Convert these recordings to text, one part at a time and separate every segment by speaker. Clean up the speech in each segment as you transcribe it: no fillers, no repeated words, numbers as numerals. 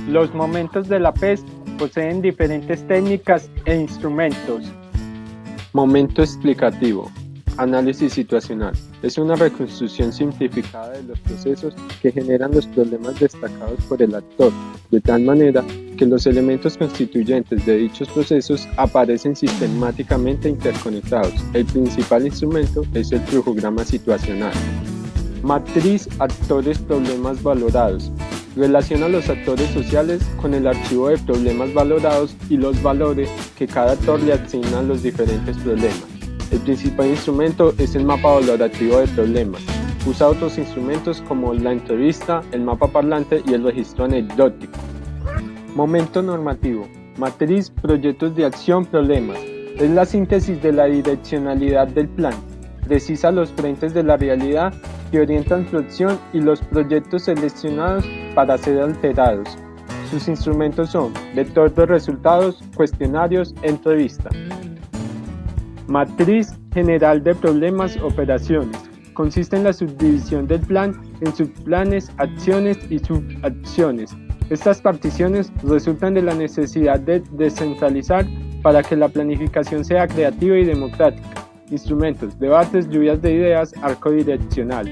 Speaker 1: Los momentos de la PES poseen diferentes técnicas e instrumentos.
Speaker 2: Momento explicativo. Análisis situacional. Es una reconstrucción simplificada de los procesos que generan los problemas destacados por el actor, de tal manera que los elementos constituyentes de dichos procesos aparecen sistemáticamente interconectados. El principal instrumento es el flujograma situacional. Matriz actores problemas valorados. Relaciona los actores sociales con el archivo de problemas valorados y los valores que cada actor le asigna a los diferentes problemas. El principal instrumento es el mapa valorativo de problemas. Usa otros instrumentos como la entrevista, el mapa parlante y el registro anecdótico. Momento normativo. Matriz, proyectos de acción, problemas. Es la síntesis de la direccionalidad del plan. Precisa los frentes de la realidad que orientan su acción y los proyectos seleccionados para ser alterados. Sus instrumentos son vector de resultados, cuestionarios, entrevista. Matriz general de problemas, operaciones. Consiste en la subdivisión del plan en subplanes, acciones y subacciones. Estas particiones resultan de la necesidad de descentralizar para que la planificación sea creativa y democrática. Instrumentos, debates, lluvias de ideas, arco direccional.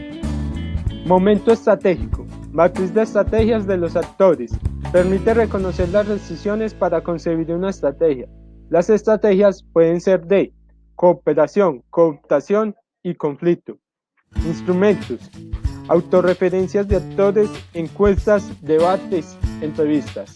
Speaker 2: Momento estratégico. Matriz de estrategias de los actores. Permite reconocer las decisiones para concebir una estrategia. Las estrategias pueden ser de cooperación, cooptación y conflicto. Instrumentos. Autorreferencias de actores, encuestas, debates, entrevistas.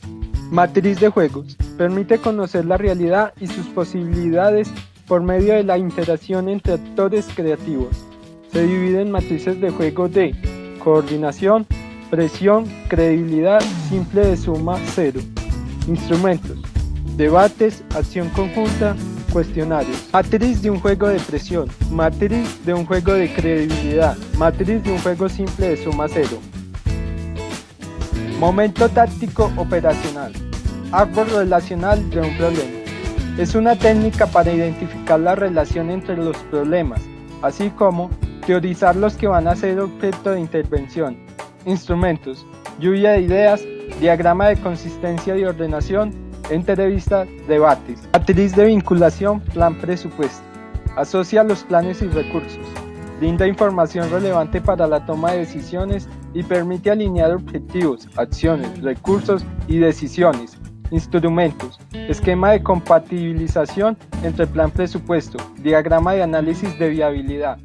Speaker 2: Matriz de juegos. Permite conocer la realidad y sus posibilidades por medio de la interacción entre actores creativos. Se divide en matrices de juego de coordinación, presión, credibilidad, simple de suma cero. Instrumentos. Debates, acción conjunta, cuestionarios. Matriz de un juego de presión. Matriz de un juego de credibilidad. Matriz de un juego simple de suma cero. Momento táctico operacional. Árbol relacional de un problema. Es una técnica para identificar la relación entre los problemas, así como teorizar los que van a ser objeto de intervención. Instrumentos. Lluvia de ideas, diagrama de consistencia y ordenación, entrevista, debates. Matriz de vinculación, plan presupuesto. Asocia los planes y recursos. Brinda información relevante para la toma de decisiones y permite alinear objetivos, acciones, recursos y decisiones. Instrumentos. Esquema de compatibilización entre plan presupuesto. Diagrama de análisis de viabilidad.